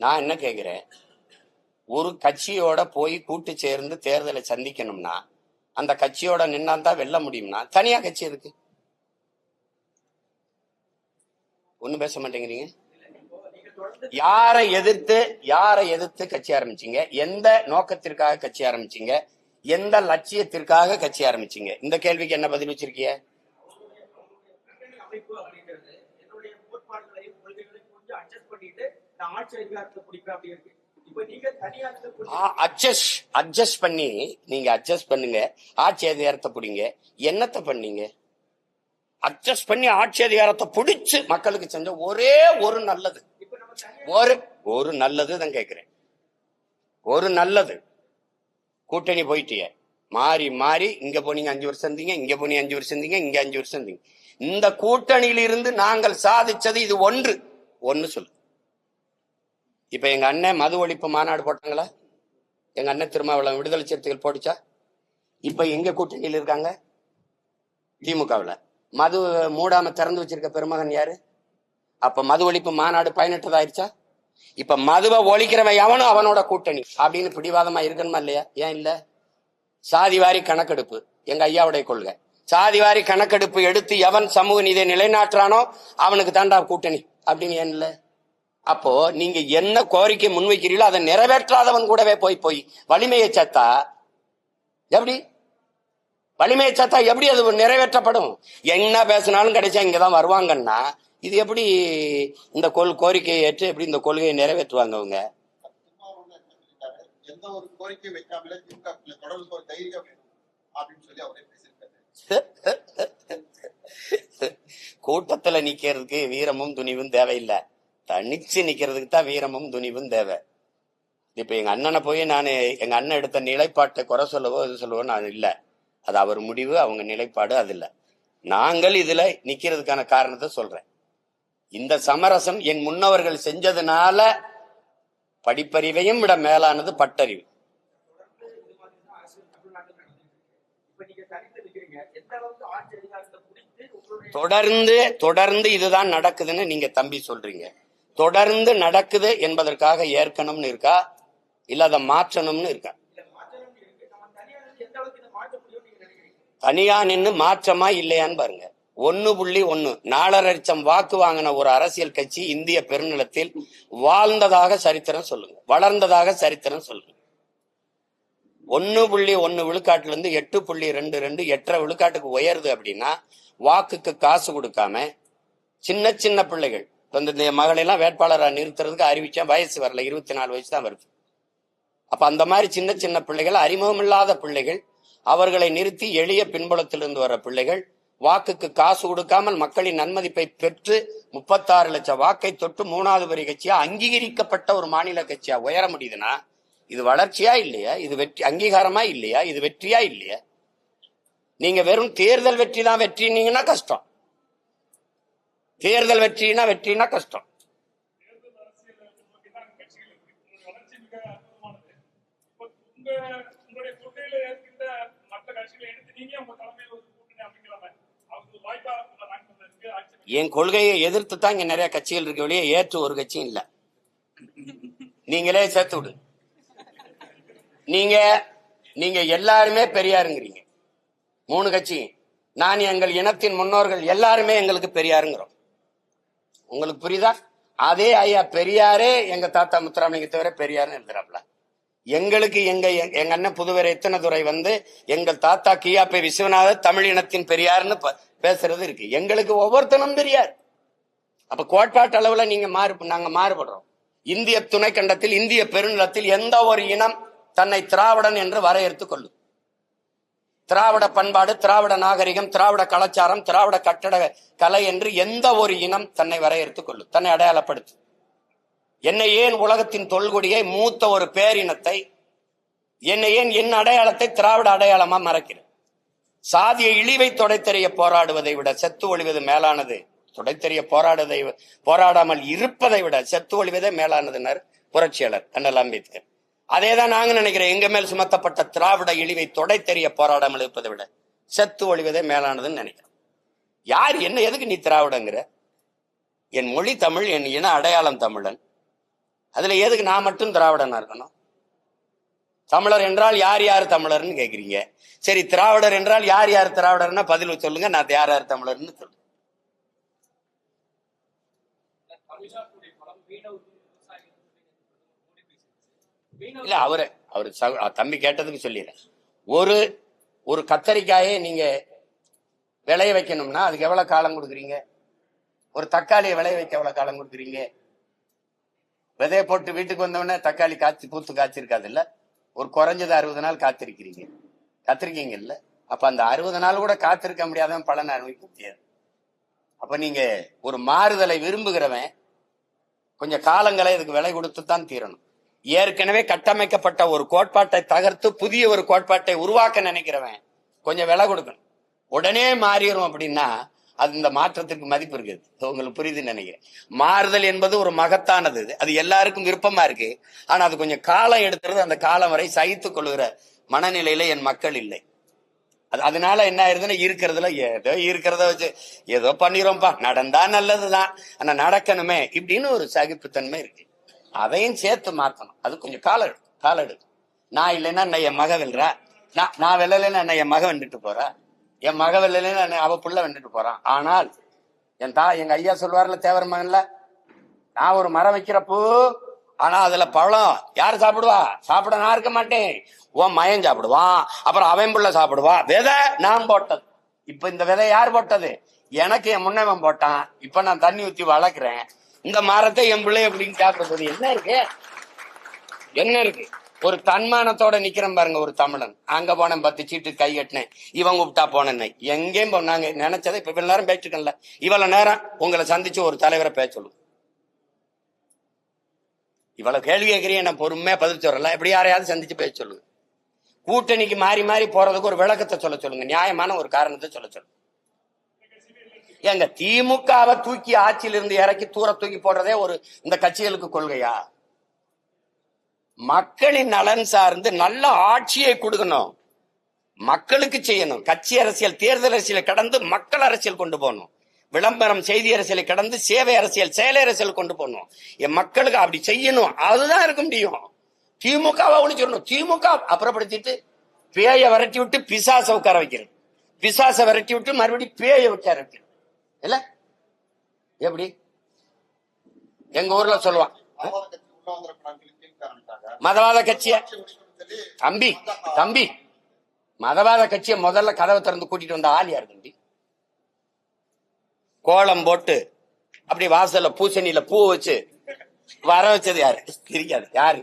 நான் என்ன கேக்குறேன், ஒரு கட்சியோட போய் கூட்டு சேர்ந்து தேர்தலை சந்திக்கணும்னா அந்த கட்சியோட நின்னாதான் வெல்ல முடியும்னா தனியா கட்சி இருக்கு. ஒண்ணும் பேச மாட்டேங்கிறீங்க. யாரை எதிர்த்து கட்சி ஆரம்பிச்சீங்க? எந்த நோக்கத்திற்காக கட்சி ஆரம்பிச்சீங்க? எந்த லட்சியத்திற்காக கட்சி ஆரம்பிச்சீங்க? இந்த கேள்விக்கு என்ன பதில் வச்சிருக்கீங்க? அட்ஜஸ்ட் பண்ணுங்க. ஆட்சி அதிகாரத்தை பிடிங்க. என்னத்தை பண்ணீங்க? அட்ஜஸ்ட் பண்ணி ஆட்சி அதிகாரத்தை பிடிச்சு மக்களுக்கு செஞ்ச ஒரே ஒரு நல்லது, ஒரு நல்லதுதான் கேட்கிறேன். ஒரு நல்லது. கூட்டணி போயிட்டிய மாறி இங்க போனீங்க 5 வருஷம் இருந்தீங்க, இங்க போனீங்க 5 வருஷம் இருந்தீங்க, இங்க 5 வருஷம் இருந்தீங்க. இந்த கூட்டணியில இருந்து நாங்கள் சாதிச்சது இது ஒன்று சொல்லு. இப்ப எங்க அண்ணன் மது ஒழிப்பு மாநாடு போட்டாங்களா? எங்க அண்ணன் திருமாவளவன் விடுதலை சிறுத்தைகள் போட்டுச்சா? இப்ப எங்க கூட்டணியில் இருக்காங்க? திமுகவுல. மது மூடாம திறந்து வச்சிருக்க பெருமகன் யாரு? அப்ப மது ஒழிப்பு மாநாடு பயனற்றதாயிருச்சா? இப்ப மதுவை ஒழிக்கிறவன் எவனும் அவனோட கூட்டணி அப்படின்னு பிடிவாதமா இருக்கணுமா இல்லையா? ஏன் இல்ல? சாதிவாரி கணக்கெடுப்பு எங்க ஐயாவுடைய கொள்கை. சாதிவாரி கணக்கெடுப்பு எடுத்து எவன் சமூக நீதியை நிலைநாட்டுறானோ அவனுக்கு தாண்டா கூட்டணி அப்படின்னு ஏன் இல்ல? அப்போ நீங்க என்ன கோரிக்கை முன்வைக்கிறீங்களோ அதை நிறைவேற்றாதவன் கூடவே போய் வலிமையை சேர்த்தா எப்படி? வலிமையை சேர்த்தா எப்படி அது நிறைவேற்றப்படும்? என்ன பேசினாலும் கிடைச்சா இங்கதான் வருவாங்கன்னா இது எப்படி இந்த கோரிக்கையை ஏற்று எப்படி இந்த கொள்கையை நிறைவேற்றுவாங்க அவங்க? எந்த ஒரு கோரிக்கை வைக்காமலே திமுக தொடர்ந்து ஒரு தைரியம் வேணும் அப்படின்னு சொல்லி அவரே பேசியிருக்காரு. கூட்டத்துல நிக்கிறதுக்கு வீரமும் துணிவும் தேவையில்லை, தனிச்சு நிக்கிறதுக்கு தான் வீரமும் துணிவும் தேவை. இப்ப எங்க அண்ணனை போய் நான் எங்க அண்ணன் எடுத்த நிலைப்பாட்டை குறை சொல்லவோ இது சொல்லவோ நான் இல்லை. அது அவர் முடிவு, அவங்க நிலைப்பாடு. அது இல்லை. நாங்கள் இதுல நிக்கிறதுக்கான காரணத்தை சொல்றேன். இந்த சமரசம் என் முன்னவர்கள் செஞ்சதுனால படிப்பறிவையும் விட மேலானது பட்டறிவு. தொடர்ந்து இதுதான் நடக்குதுன்னு நீங்க தம்பி சொல்றீங்க. தொடர்ந்து நடக்குது என்பதற்காக ஏற்கனம்னு இருக்கா, இல்ல அதை மாற்றணும்னு இருக்கா? தனியா நின்று மாற்றமா இல்லையான்னு பாருங்க. 1.1 4.5 லட்சம் வாக்கு வாங்கின ஒரு அரசியல் கட்சி இந்திய பெருநிலத்தில் வாழ்ந்ததாக சரித்திரம் சொல்லுங்க, வளர்ந்ததாக சரித்திரம் சொல்லுங்க. 1.1 விழுக்காட்டுல இருந்து 8.22 8.5 விழுக்காட்டுக்கு உயருது அப்படின்னா வாக்குக்கு காசு கொடுக்காம சின்ன சின்ன பிள்ளைகள் இந்த மகளெல்லாம் வேட்பாளராக நிறுத்துறதுக்கு அறிவிச்சா வயசு வரல, 24 வயசு தான் வருது. அப்ப அந்த மாதிரி சின்ன சின்ன பிள்ளைகள், அறிமுகம் இல்லாத பிள்ளைகள், அவர்களை நிறுத்தி எளிய பின்புலத்திலிருந்து வர பிள்ளைகள் வாக்குக்கு காசு கொடுக்காமல் மக்களின் நன்மதிப்பை பெற்று 36 லட்சம் வாக்கை தொட்டு 3வது பெரிய கட்சியா அங்கீகரிக்கப்பட்ட ஒரு மாநில கட்சியா உயர முடியுதுன்னா இது வளர்ச்சியா இல்லையா? இது வெற்றி அங்கீகாரமா இல்லையா? இது வெற்றியா இல்லையா? நீங்க வெறும் தேர்தல் வெற்றி தான் வெற்றினீங்கன்னா கஷ்டம். தேர்தல் வெற்றினா கஷ்டம். என் கொள்கையை எதிர்த்து தான் இங்க நிறைய கட்சிகள் இருக்க வெளியே ஏற்று ஒரு கட்சியும் இல்ல. நீங்களே சேர்த்து விடு. நீங்க எல்லாருமே பெரியாருங்கிறீங்க 3 கட்சி. நான் எங்கள் இனத்தின் முன்னோர்கள் எல்லாருமே எங்களுக்கு பெரியாருங்கிறோம். உங்களுக்கு புரியுதா? அதே ஐயா பெரியாரே எங்க தாத்தா முத்துராமலிங்க தவிர பெரியாருன்னு எழுதுறாப்ல. எங்களுக்கு எங்க அண்ணன் புதுவரை எத்தனதுரை எங்கள் தாத்தா கியாப்பை விஸ்வநாதர் தமிழ் இனத்தின் பெரியார்னு பேசுறது இருக்கு. எங்களுக்கு ஒவ்வொருத்தனும் பெரியார். அப்ப கோட்பாட்டு அளவுல நாங்க மாறுபடுறோம். இந்திய துணைக்கண்டத்தில் இந்திய பெருநிலத்தில் எந்த ஒரு இனம் தன்னை திராவிடன் என்று வரையறுத்துக் கொள்ளும். திராவிட பண்பாடு, திராவிட நாகரிகம், திராவிட கலாச்சாரம், திராவிட கட்டட கலை என்று எந்த ஒரு இனம் தன்னை வரையறுத்துக் கொள்ளும், தன்னை அடையாளப்படுத்து. என்னை ஏன் உலகத்தின் தொல்குடியை மூத்த ஒரு பேரினத்தை, என்னை ஏன் என் அடையாளத்தை திராவிட அடையாளமா மறைக்கிறேன்? சாதிய இழிவை தொடைத்தெறிய போராடுவதை விட செத்து ஒழிவது மேலானது. தொடைத்தெறிய போராடாமல் இருப்பதை விட செத்து ஒழிவதே மேலானதுனர் புரட்சியாளர் அண்ணல் அம்பேத்கர். அதேதான் நாங்க நினைக்கிறேன். எங்க மேல் சுமத்தப்பட்ட திராவிட இழிவை தொடைத்தெறிய போராடாமல் இருப்பதை விட செத்து ஒழிவதே மேலானதுன்னு நினைக்கிறேன். யார் என்ன எதுக்கு நீ திராவிடங்கிற? என் மொழி தமிழ், என் இன அடையாளம் தமிழன். அதுல எதுக்கு நான் மட்டும் திராவிடனா இருக்கணும்? தமிழர் என்றால் யார் யார் தமிழர்னு கேக்குறீங்க. சரி, திராவிடர் என்றால் யார் யார் திராவிடர்னா பதில் சொல்லுங்க. நான் யார் யார் தமிழர்னு சொல்லுங்க. இல்ல அவரு தம்பி கேட்டதுக்கு சொல்லிடுறேன். ஒரு கத்தரிக்காயை நீங்க விளைய வைக்கணும்னா அதுக்கு எவ்வளவு காலம் கொடுக்குறீங்க? ஒரு தக்காளியை விளைய வைக்க எவ்வளவு காலம் கொடுக்குறீங்க? விதைய போட்டு வீட்டுக்கு வந்தவொடனே தக்காளி பூத்து காய்ச்சிருக்காது இல்ல, ஒரு குறைஞ்சது 60 நாள் காத்திருக்கீங்க இல்ல. அப்ப அந்த 60 நாள் கூட காத்திருக்க முடியாதவன் பலன் அனுபவிக்க முடியாது. அப்ப நீங்க ஒரு மாறுதலை விரும்புகிறவன் கொஞ்சம் காலங்களை இதுக்கு விலை கொடுத்துத்தான் தீரணும். ஏற்கனவே கட்டமைக்கப்பட்ட ஒரு கோட்பாட்டை தகர்த்து புதிய ஒரு கோட்பாட்டை உருவாக்க நினைக்கிறவன் கொஞ்சம் விலை கொடுக்கணும். உடனே மாறிடும் அப்படின்னா அது இந்த மாற்றத்திற்கு மதிப்பு இருக்குது. உங்களுக்கு புரியுதுன்னு நினைக்கிறேன். மாறுதல் என்பது ஒரு மகத்தானது, அது எல்லாருக்கும் விருப்பமா இருக்கு. ஆனா அது கொஞ்சம் காலம் எடுத்துறது. அந்த காலம் வரை சகித்துக் கொள்கிற மனநிலையில என் மக்கள் இல்லை. அதனால என்ன ஆயிருதுன்னா இருக்கிறதுல இருக்கிறத வச்சு ஏதோ பண்ணிரோம்பா, நடந்தா நல்லதுதான், ஆனா நடக்கணுமே இப்படின்னு ஒரு சகிப்புத்தன்மை இருக்கு. அதையும் சேர்த்து மாத்தணும். அது கொஞ்சம் காலம் எடுக்கும். நான் இல்லைன்னா என்ன என் மக வெல்றா, நான் வெல்லலைன்னா என்ன என் மக வென்றுட்டு போறா, என் மக வெல்லலைன்னா அவ புள்ள வென்றுட்டு போறான். ஆனால் எங்க ஐயா சொல்லுவார்ல தேவர் மகன்ல, நான் ஒரு மரம் வைக்கிறப்போ ஆனா அதுல பழம் யாரு சாப்பிடுவா, சாப்பிட நான் இருக்க மாட்டேன், உன் மயன் சாப்பிடுவான், அப்புறம் அவன் புள்ள சாப்பிடுவான். விதை நான் போட்டது. இப்ப இந்த விதை யார் போட்டது? எனக்கு என் முன்னவன் போட்டான். இப்ப நான் தண்ணி ஊத்தி வளர்க்குறேன். இந்த மரத்தை என் பிள்ளை எப்படின்னு சாப்பிடுறது என்ன இருக்கு? என்ன இருக்கு? ஒரு தன்மானத்தோட நிக்கிறேன் பாருங்க ஒரு தமிழன். அங்க போனேன் 10 சீட்டு கை கட்டினேன், இவன் கூப்பிட்டா போனேன், எங்கேயும் போனாங்க நினைச்சதை இப்ப இவ்வளவு நேரம் பேசிருக்கேன்ல, இவ்வளவு நேரம் உங்களை சந்திச்சு ஒரு தலைவரை பேச சொல்லுங்க. இவ்வளவு கேள்வி கேட்கறீங்க, நான் பொறுமையா பதில் சொல்றல. எப்படி யாரையாவது சந்திச்சு பேச சொல்லுங்க. கூட்டணிக்கு மாறி மாறி போறதுக்கு ஒரு விளக்கத்தை சொல்ல சொல்லுங்க, நியாயமான ஒரு காரணத்தை சொல்ல சொல்லுங்க. எங்க திமுகவை தூக்கி ஆட்சியிலிருந்து இறக்கி தூர தூக்கி போடுறதே ஒரு இந்த கட்சிகளுக்கு கொள்கையா? மக்களின் நலன் சார்ந்து நல்ல ஆட்சியை கொடுக்கணும், மக்களுக்கு செய்யணும். கட்சி அரசியல் தேர்தல் அரசியலை கடந்து மக்கள் அரசியல் கொண்டு போகணும். விளம்பரம் செய்தி அரசியலை கடந்து சேவை அரசியல் செயலை அரசியல் கொண்டு போகணும். என் மக்களுக்கு அப்படி செய்யணும். அதுதான் இருக்க முடியும். திமுகவை ஒழிச்சிடணும். திமுக அப்புறப்படுத்திட்டு பேய விரட்டி விட்டு பிசாச உட்கார வைக்கிறது, பிசாச விரட்டி விட்டு மறுபடியும் பேய உட்கார வைக்கிறது இல்ல? எப்படி எங்க ஊர்ல சொல்லுவான், மதவாத கட்சிய தம்பி மதவாத கட்சிய முதல்ல கதவை திறந்து கூட்டிட்டு வந்த ஆள் யாரு தம்பி? கோலம் போட்டு அப்படி வாசல்ல பூசணியில பூ வச்சு வர வச்சது யாரு? தெரியாது யாரு?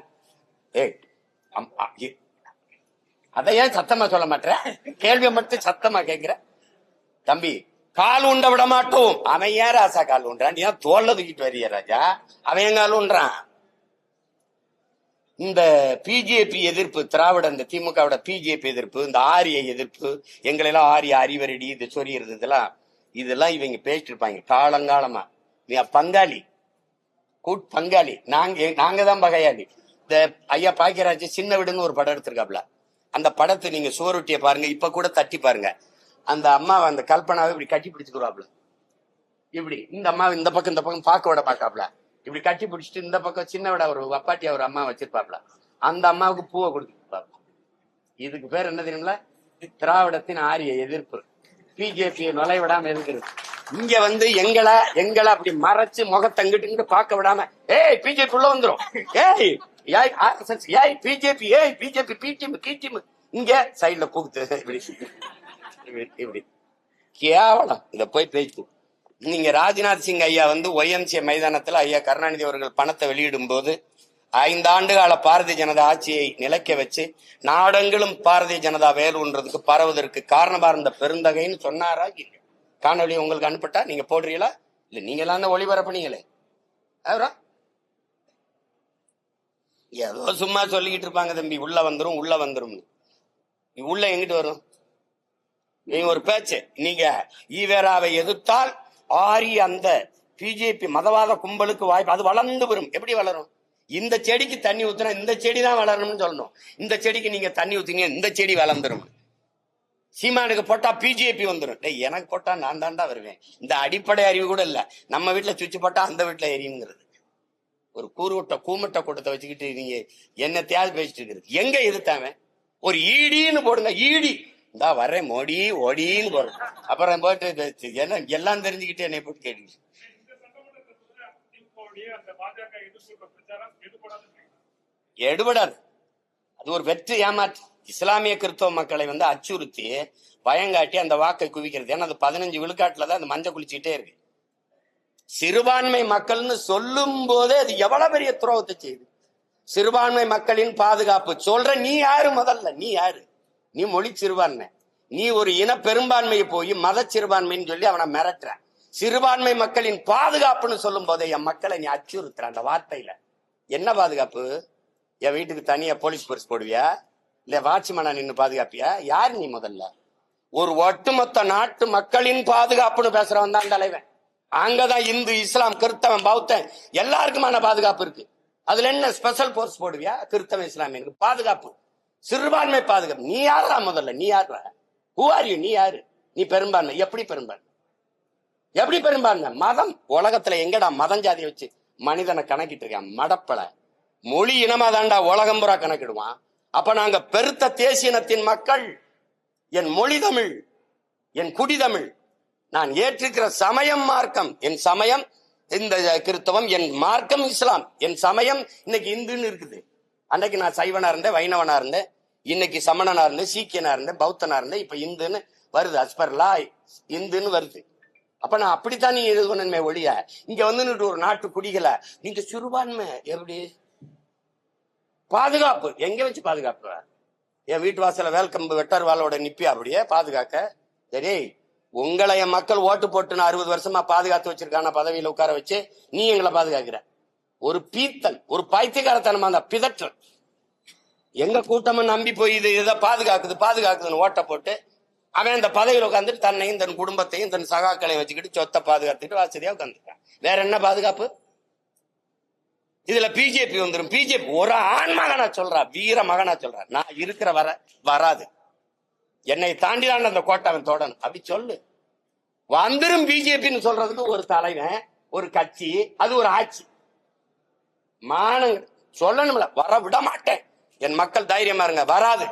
அத ஏன் சத்தமா சொல்ல மாட்டேன்? கேள்வியை மட்டும் சத்தமா கேட்கிற தம்பி. கால் உண்ட விட மாட்டோம். அவன் ஏன் ராசா கால் உண்டான்? நீ தோல்ல தூக்கிட்டு வரிய ராஜா, அவன் கால் உண்டான். இந்த பிஜேபி எதிர்ப்பு, திராவிட இந்த திமுகவோட பிஜேபி எதிர்ப்பு, இந்த ஆரிய எதிர்ப்பு, எங்களை எல்லாம் ஆரிய அறிவரடி இது சொறியறது, இதெல்லாம் இவங்க பேசிட்டு இருப்பாங்க காலங்காலமா. நீ பங்காளி பங்காளி, நாங்க தான் பகையாளி. இந்த ஐயா பாக்கியராஜ் சின்ன வீடுன்னு ஒரு படம் எடுத்திருக்காப்ல, அந்த படத்தை நீங்க சுவரொட்டிய பாருங்க, இப்ப கூட தட்டி பாருங்க. அந்த அம்மாவை அந்த கல்பனாவை இப்படி கட்டி பிடிச்சுக்கிறாப்ல, இப்படி இந்த அம்மாவை இந்த பக்கம் பார்க்க விட பாக்காப்ல, இப்படி கட்டி பிடிச்சிட்டு இந்த பக்கம் சின்ன விட ஒரு அப்பாட்டி ஒரு அம்மா வச்சிருப்பாப்ல, அந்த அம்மாவுக்கு பூவை கொடுத்துருப்பாப்ல. இதுக்கு பேர் என்ன தெரியுங்களா? திராவிடத்தின் ஆரிய எதிர்ப்பு. பிஜேபி நுழைவிடாம இருக்கிறது. இங்க வந்து எங்களை அப்படி மறைச்சு முகத்தங்கிட்டு பார்க்க விடாம, ஏய் பிஜேபி உள்ள வந்துரும், ஏய் பிஜேபி, பிஜேபி பி டீம் இங்க சைட்ல கூப்பிட்டு இப்படி கேவலம். இத போய் பேச்சு. நீங்க ராஜ்நாத் சிங் ஐயா வந்து ஒய்எம்சிஏ மைதானத்துல ஐயா கருணாநிதி அவர்கள் பணத்தை வெளியிடும் போது 5 ஆண்டு கால பாரதிய ஜனதா ஆட்சியை நிலைக்க வச்சு நாடெங்கிலும் பாரதிய ஜனதா வேலுன்றதுக்கு பரவுவதற்கு காரணமா இருந்த பெருந்தகைன்னு சொன்னாரா? காணொலி உங்களுக்கு அனுப்பிட்டா நீங்க போடுறீங்களா? இல்ல நீங்க எல்லாம் ஒளிபரப்புனீங்களே, அவரா ஏதோ சும்மா சொல்லிக்கிட்டு இருப்பாங்க தம்பி, உள்ள வந்துரும் உள்ள வந்துரும். உள்ள எங்கிட்டு வரும்? நீங்க ஒரு பேச்சு, நீங்க ஈவேராவை எதிர்த்தால் ஆரி அந்த பிஜேபி மதவாத கும்பலுக்கு வாய்ப்பு, அது வளர்ந்து வரும். எப்படி வளரும்? இந்த செடிக்கு தண்ணி ஊத்துனா இந்த செடி தான் வளரணும்னு சொல்லணும். இந்த செடிக்கு நீங்க தண்ணி ஊத்தினீங்க இந்த செடி வளர்ந்துரும். சீமானுக்கு போட்டா பிஜேபி வந்துடும். எனக்கு போட்டா நான் தாண்டா வருவேன். இந்த அடிப்படை அறிவு கூட இல்ல. நம்ம வீட்டுல சுவிட்ச் போட்டா அந்த வீட்டுல எரியுங்கிறது. ஒரு கூமட்ட கூட்டத்தை வச்சுக்கிட்டு நீங்க என்னத்தையாவது பேசிட்டு இருக்கிறது. எங்க எதிர்த்தாம ஒரு ஈடின்னு போடுங்க, ஈடி இந்தா வர்றேன் மோடி ஓடின்னு போடுறேன். அப்புறம் போட்டு என்ன எல்லாம் தெரிஞ்சுக்கிட்டு என்னை போட்டு கேட்டு எடுபடாது. அது ஒரு வெற்றி ஏமாற்று. இஸ்லாமிய கிறிஸ்தவ மக்களை வந்து அச்சுறுத்தி பயங்காட்டி அந்த வாக்கை குவிக்கிறது. ஏன்னா அது 15 விழுக்காட்டுலதான் அந்த மஞ்சள் குளிச்சுட்டே இருக்கு. சிறுபான்மை மக்கள்னு சொல்லும் போதே அது எவ்வளவு பெரிய துரோகத்தை செய்யுது. சிறுபான்மை மக்களின் பாதுகாப்பு சொல்ற நீ யாரு? முதல்ல நீ யாரு? நீ மொழி சிறுபான்மை, நீ ஒரு இன பெரும்பான்மையை போய் மத சிறுபான்மைன்னு சொல்லி அவனை மிரட்டுற. சிறுபான்மை மக்களின் பாதுகாப்புன்னு சொல்லும் போதே என் மக்களை நீ அச்சுறுத்துற. அந்த வார்த்தையில என்ன பாதுகாப்பு? என் வீட்டுக்கு தனியா போலீஸ் போர்ஸ் போடுவியா? இல்ல வாட்ச்மேனா நின்னு பாதுகாப்பியா? யாரு நீ? முதல்ல ஒரு ஒட்டுமொத்த நாட்டு மக்களின் பாதுகாப்புன்னு பேசுறவன் தான் தலைவன். அங்கதான் இந்து இஸ்லாம் கிறிஸ்தவன் பௌத்தன் எல்லாருக்குமான பாதுகாப்பு இருக்கு. அதுல என்ன ஸ்பெஷல் போர்ஸ் போடுவியா? கிறிஸ்தவன் இஸ்லாமியனுக்கு பாதுகாப்பு, சிறுபான்மை பாதுகாப்பு. நீ யாரா? முதல்ல நீ யாரா? Who are you? நீ யாரு? நீ பெரும்பான்மை. எப்படி பெரும்பான்மை? எப்படி பெரும்பான்மை? மதம் உலகத்துல எங்கடா மதம் ஜாதியை வச்சு மனிதனை கணக்கிட்டு இருக்கான் மடப்பல. மொழி இனமா தாண்டா உலகம் புறா கணக்கிடுவான். அப்ப நாங்க பெருத்த தேசியனத்தின் மக்கள். என் மொழி தமிழ், என் குடி தமிழ், நான் ஏற்றிருக்கிற சமயம் மார்க்கம், என் சமயம் இந்த கிறிஸ்தவம், என் மார்க்கம் இஸ்லாம், என் சமயம் இன்னைக்கு இந்துன்னு இருக்குது. அன்னைக்கு நான் சைவனா இருந்தேன், வைணவனா இருந்தேன், இன்னைக்கு சமணனா இருந்தேன், சீக்கியனா இருந்தேன், பௌத்தனா இருந்தேன், இப்ப இந்துன்னு வருது, அஸ்பர்லா இந்துன்னு வருது. அப்ப நான் அப்படித்தான் நீங்க இது பண்ணணுமே ஒழிய இங்க வந்து ஒரு நாட்டு குடிகளை நீங்க சிறுபான்மை எப்படி பாதுகாப்பு எங்க வச்சு பாதுகாப்பு? என் வீட்டு வாசல வேல்கம்பு வெட்டார் வாளோட நிப்பி அப்படியே பாதுகாக்க? சரி, உங்களை என் மக்கள் ஓட்டு போட்டுன்னு 60 வருஷமா பாதுகாத்து வச்சிருக்கான பதவியில உட்கார வச்சு நீ எங்களை பாதுகாக்கிற. ஒரு பீத்தல், ஒரு பைத்தியக்காரத்தனமா அந்த பிதற்றல். எங்க கூட்டமும் நம்பி போய் இது இதை பாதுகாக்குதுன்னு ஓட்ட போட்டு அவன் இந்த பதவியில் உட்காந்துட்டு தன்னையும் தன் குடும்பத்தையும் தன் சகாக்களையும் வச்சுக்கிட்டு சொத்தை பாதுகாத்துட்டு வசதியா உட்காந்துருக்கான். வேற என்ன பாதுகாப்பு? இதுல பிஜேபி வந்துடும். பிஜேபி ஒரு ஆண் மகனா சொல்றா, வீர மகனா சொல்றா, நான் இருக்கிற வராது, என்னை தாண்டிதான் அந்த கோட்டை அவன் தொடணும் அப்படி சொல்லு. வந்துடும் பிஜேபின்னு சொல்றதுக்கு ஒரு தலைவன், ஒரு கட்சி, அது ஒரு ஆட்சி. மானங்க சொல்லணும்ல, வர விட மாட்டேன். என் மக்கள் தைரியமா இருங்க, வராது.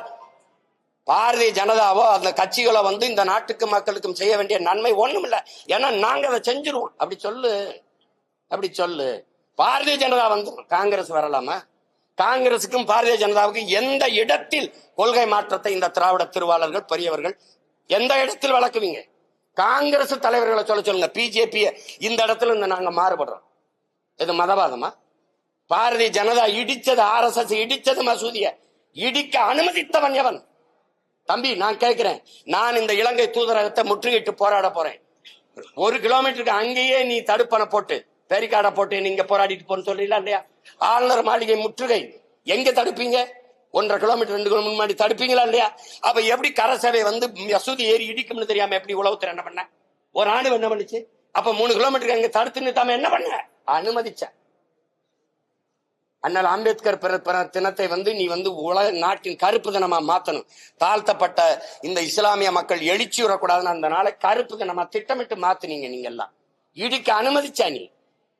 பாரதிய ஜனதாவோ அந்த கட்சிகளோ வந்து இந்த நாட்டுக்கு மக்களுக்கும் செய்ய வேண்டிய நன்மை ஒண்ணும் இல்ல, ஏன்னா நாங்க அதை செஞ்சிருவோம். அப்படி சொல்லு. பாரதிய ஜனதா வந்து காங்கிரஸ் வரலாமா? காங்கிரசுக்கும் பாரதிய ஜனதாவுக்கும் எந்த இடத்தில் கொள்கை மாற்றத்தை இந்த திராவிட திருவாளர்கள் பெரியவர்கள் எந்த இடத்தில் வளர்க்குவீங்க? காங்கிரஸ் தலைவர்களை சொல்லுங்க. பிஜேபி இந்த இடத்துல இந்த நாங்க மாறுபடுறோம். இது மதவாதமா? பாரதிய ஜனதா இடிச்சது, RSS இடிச்சது, மசூதிய இடிக்க அனுமதித்தவன் எவன்? தம்பி நான் கேட்கிறேன், நான் இந்த இலங்கை தூதரகத்தை முற்றுகையிட்டு போராட போறேன். 1 கிலோமீட்டருக்கு அங்கேயே நீ தடுப்பணை போட்டு பேரிக்காடை போட்டு நீங்க போராடிட்டு போன்னு சொல்றீங்களா இல்லையா? ஆளுநர் மாளிகை முற்றுகை எங்க தடுப்பீங்க? 1.5 கிலோமீட்டர் 2 கிலோமீட்டர் முன்னாடி தடுப்பீங்களா இல்லையா? அப்ப எப்படி கரசேவை வந்து மசூதி ஏறி இடிக்கும்னு தெரியாம எப்படி உளவுத்துறை என்ன பண்ண? ஒரு ஆண்டு என்ன பண்ணுச்சு? அப்ப 3 கிலோமீட்டருக்கு அங்க தடுத்து நிறுத்தாம என்ன பண்ண? அனுமதிச்ச. அண்ணல் அம்பேத்கர் பிறந்த தினத்தை வந்து நீ வந்து உலக நாட்டின் கருப்பு தினமா மாத்தணும். தாழ்த்தப்பட்ட இந்த இஸ்லாமிய மக்கள் எழுச்சி வரக்கூடாதுன்னு அந்த நாளை கருப்பு தினமா திட்டமிட்டு மாத்தினீங்க. நீங்க எல்லாம் இடிக்க அனுமதிச்சா? நீ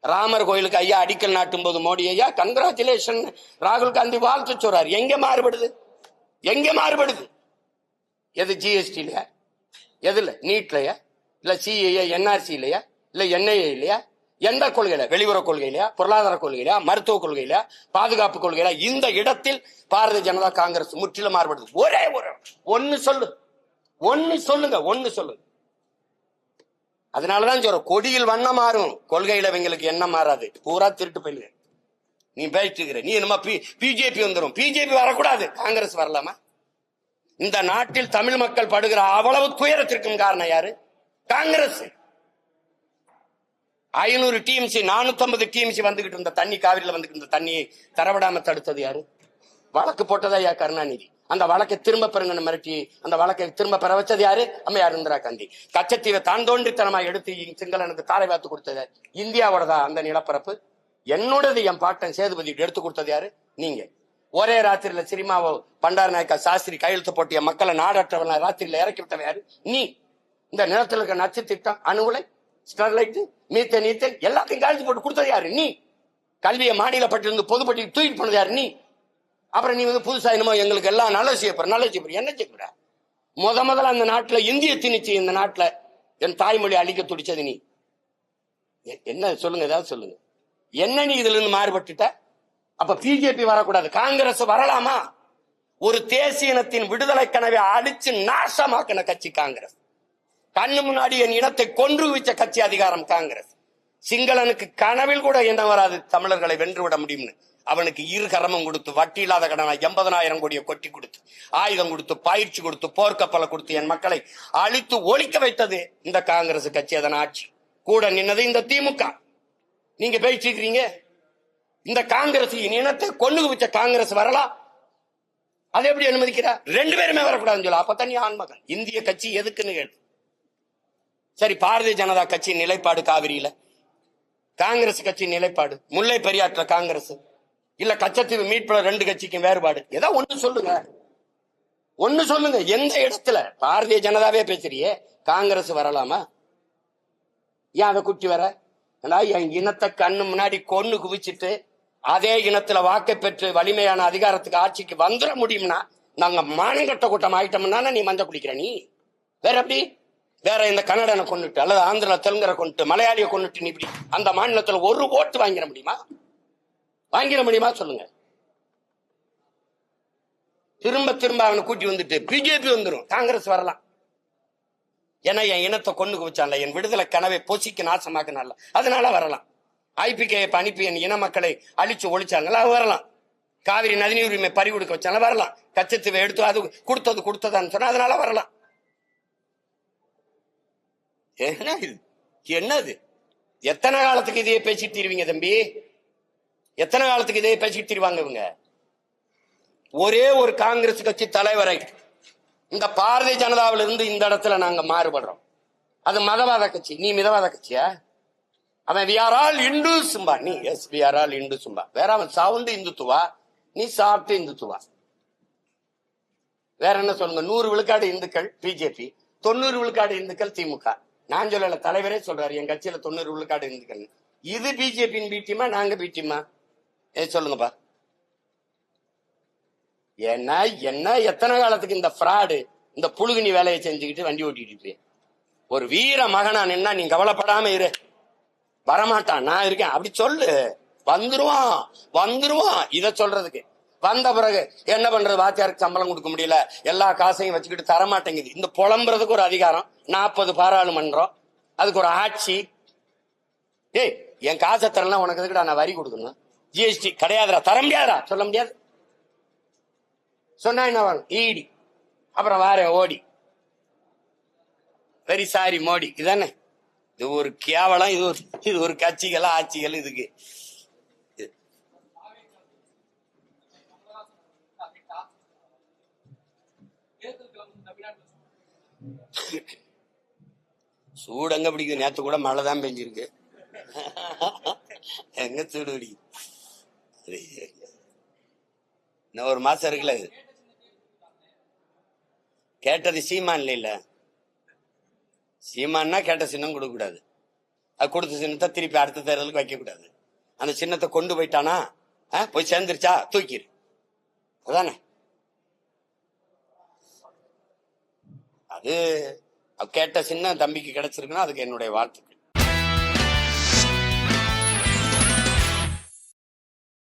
ராமர் கோயிலுக்கு ஐயா அடிக்கல் நாட்டும் போது மோடி ஐயா கங்க்ராச்சுலேஷன் ராகுல் காந்தி வாழ்த்து சொல்றாரு. எங்க மாறுபடுது? எது GST இல்லையா? எதுல? நீட்லயா? இல்ல CAA NRC இல்லையா? இல்ல NIA இல்லையா? எந்த கொள்கையில? வெளியுறவு கொள்கையிலையா? பொருளாதார கொள்கையிலையா? மருத்துவ கொள்கையிலையா? பாதுகாப்பு கொள்கையில? இந்த இடத்தில் பாரதிய ஜனதா காங்கிரஸ் முற்றிலும் மாறுபடுது. ஒரே ஒன்னு சொல்லுங்க. அதனாலதான் சொல்ற, கொடியில் வண்ணம் மாறும், கொள்கையில இவங்களுக்கு என்ன மாறாது, பூரா திருட்டு போயிடுங்க. நீ பேசிட்டு இருக்கிற, நீ என்னமா பிஜேபி வந்துடும். பிஜேபி வரக்கூடாது, காங்கிரஸ் வரலாமா? இந்த நாட்டில் தமிழ் மக்கள் படுகிற அவ்வளவு துயரத்திற்கும் காரணம் யாரு? காங்கிரஸ். 500 TMC 450 TMC வந்துகிட்டு இருந்த தண்ணி, காவிரியில வந்துகிட்டு இருந்த தண்ணியை தரவிடாம தடுத்தது யாரு? வழக்கு போட்டதா யா கருணாநிதி. அந்த வழக்கை திரும்ப பெறுங்கன்னு மிரட்டி அந்த வழக்கை திரும்ப பெற வச்சது யாரு? அம்மையார் இந்திரா காந்தி. கச்சத்தீவை தான் தோன்றித்தனமா எடுத்து சிங்களனுக்கு தாரை வாத்து கொடுத்தது இந்தியாவோடதா? அந்த நிலப்பரப்பு என்னோடது, என் பாட்டன் சேதுபதி எடுத்து கொடுத்தது யாரு? நீங்க. ஒரே ராத்திரியில சினிமாவோ பண்டார நாயக்கா சாஸ்திரி கையெழுத்து போட்டிய மக்களை நாடற்றவன ராத்திரியில இறக்கி விட்டவன் யாரு? நீ. இந்த நிலத்தில் இருக்க நச்சு திட்டம், அணுகுலை, ஸ்டெர்லைட், மீத்தேன், ஈத்தேன் எல்லாத்தையும் கழிச்சு போட்டு கொடுத்தது யாரு? நீ. கல்வியை மாநிலப்பட்டிருந்து பொதுப்பட்டி தூக்கிட்டு போனது யாரு? நீ. அப்புறம் நீ வந்து புதுசா என்னமோ எங்களுக்கு எல்லாம் நல்ல செய்யப்படுற என்ன செய்யப்படுற? முதல்ல அந்த நாட்டுல இந்திய திணிச்சு, இந்த நாட்டுல என் தாய்மொழி அழிக்க துடிச்சது நீ. என்ன சொல்லுங்க, ஏதாவது சொல்லுங்க. என்ன நீ இதுல இருந்து மாறுபட்டுட்ட? அப்ப பிஜேபி வரக்கூடாது, காங்கிரஸ் வரலாமா? ஒரு தேசிய இனத்தின் விடுதலை கனவை அடிச்சு நாசமாக்கின கட்சி காங்கிரஸ். கண்ணு முன்னாடி என் இனத்தை கொன்று வச்ச கட்சி அதிகாரம் காங்கிரஸ். சிங்களனுக்கு கனவில் கூட என்ன வராது தமிழர்களை வென்றுவிட முடியும்னு அவனுக்கு 2 கரமும் கொடுத்து, வட்டி இல்லாத கடனை 80,000 கோடியை கொட்டி கொடுத்து, ஆயுதம் கொடுத்து, பயிற்சி கொடுத்து, போர்க்கப்பலை கொடுத்து என் மக்களை அழித்து ஒழிக்க வைத்தது இந்த காங்கிரஸ் கட்சி. அதன் ஆட்சி கூட நின்னது இந்த திமுக. நீங்க பேசிட்டு இருக்கிறீங்க. இந்த காங்கிரஸ் இனத்தை கொண்டு வச்ச காங்கிரஸ் வரலாம், அதை எப்படி அனுமதிக்கிறா? 2 பேருமே வரக்கூடாதுன்னு சொல்ல. அப்ப தனி ஆண்மகன். இந்திய கட்சி எதுக்குன்னு கேட்டு. சரி, பாரதிய ஜனதா கட்சி நிலைப்பாடு காவிரியில, காங்கிரஸ் கட்சி நிலைப்பாடு முல்லை பெரியாற்ற காங்கிரஸ், இல்ல கச்சத்தீவு மீட்புல 2 கட்சிக்கும் வேறுபாடு, ஏதாவது ஒண்ணு சொல்லுங்க. எந்த இடத்துல? பாரதிய ஜனதாவே பேசுறியே, காங்கிரஸ் வரலாமா? ஏன் அதை குட்டி வர? ஆனா என் இனத்தை கண்ணு முன்னாடி கொன்னு குவிச்சிட்டு அதே இனத்துல வாக்கை பெற்று வலிமையான அதிகாரத்துக்கு ஆட்சிக்கு வந்துட முடியும்னா நாங்க மானங்கட்ட கூட்டம் ஆயிட்டோம்னா நீ மஞ்சள் குடிக்கிற நீ வேற எப்படி வேற இந்த கன்னடனை கொண்டுட்டு அல்லது ஆந்திரா தெலுங்கரை கொண்டுட்டு மலையாளியை கொண்டுட்டு நீ இப்படி அந்த மாநிலத்துல ஒரு ஓட்டு வாங்கிட முடியுமா சொல்லுங்க. திரும்ப திரும்ப அவனை கூட்டி வந்துட்டு பிஜேபி வந்துடும், காங்கிரஸ் வரலாம். ஏன்னா என் இனத்தை கொண்டு குவிச்சான்ல, என் விடுதலை கனவை பொசிக்கு நாசமாக்கினால, அதனால வரலாம். ஐபிகே அனுப்பி என் இன மக்களை அழிச்சு ஒழிச்சாங்களா வரலாம். காவிரி நதிநீர் உரிமை பறி கொடுக்க வச்சாங்க வரலாம். கச்சத்தீவை எடுத்து அது கொடுத்ததான்னு சொன்னா அதனால வரலாம். என்னது எத்தனை காலத்துக்கு இதையே பேசிட்டு தீருவீங்க தம்பி? எத்தனை காலத்துக்கு இதையே பேசிட்டு தீருவாங்க இவங்க? ஒரே ஒரு காங்கிரஸ் கட்சி தலைவரை இந்த பாரதிய ஜனதாவில இருந்து இந்த இடத்துல நாங்க மாறுபடுறோம். அது மதவாத கட்சி, நீ மிதவாத கட்சியா? அவன் we are all Hindus-ம்பா, நீ எஸ் we are all Hindus-ம்பா. வேற அவன் சவுண்டு இந்துத்துவா, நீ சாப்பிட்டு இந்துத்துவா. வேற என்ன சொல்லுங்க? 100 விழுக்காடு இந்துக்கள் பிஜேபி, 90 விழுக்காடு இந்துக்கள் திமுக. நான் சொல்லல, தலைவரே சொல்றாரு என் கட்சியில 90 விழுக்காடு இந்துக்கள். இது பிஜேபியின் பீட்டியமா நாங்க பீட்டியமா? சொல்லுங்கப்பா. ஏன்னா என்ன எத்தனை காலத்துக்கு இந்த ஃப்ராடு இந்த புழுகுனி வேலையை செஞ்சுக்கிட்டு வண்டி ஓட்டிட்டு இருப்பேன்? ஒரு வீர மகனா நின்னா நீ கவலைப்படாம இரு, வரமாட்டான், நான் இருக்கேன் அப்படி சொல்லு. வந்துருவான். இத சொல்றதுக்கு வந்த பிறகு என்ன பண்றது? வாத்தியாருக்கு சம்பளம் கொடுக்க முடியல, எல்லா காசையும் வச்சுக்கிட்டு தரமாட்டேங்குது. இந்த புலம்புறதுக்கு ஒரு அதிகாரம், 40 பாராளுமன்றம், அதுக்கு ஒரு ஆட்சி. என் காசை தரலாம், உனக்கு எதுக்குடா நான் வரி கொடுக்கணும்? ஜிஎஸ்டி கிடையாதுடா, தர முடியாதுடா, சொல்ல முடியாது. சொன்னா என்ன வரும்? ஈடி, அப்புறம் வார ஓடி, வெரி சாரி மோடி. இதானே இது ஒரு கேவலம். இது ஒரு கட்சிகளா ஆட்சிகள் இதுக்கு? சூடு எங்க பிடிக்குது? நேத்து கூட மழை தான் பெஞ்சிருக்கு, எங்க சூடு பிடிக்குது? இன்னும் ஒரு மாசம் இருக்குல்ல. கேட்டது சீமான் இல்ல, சீமான்னா கேட்ட சின்னம் கொடுக்க கூடாது. அது கொடுத்த சின்னத்தை திருப்பி அடுத்த தேர்தலுக்கு வைக்க கூடாது. அந்த சின்னத்தை கொண்டு போயிட்டானா போய் சேர்ந்துருச்சா தூக்கிடு, அதானே? அது கேட்ட சின்ன தம்பிக்கு கிடைச்சிருக்குன்னா அதுக்கு என்னுடைய வாழ்த்துக்கள்.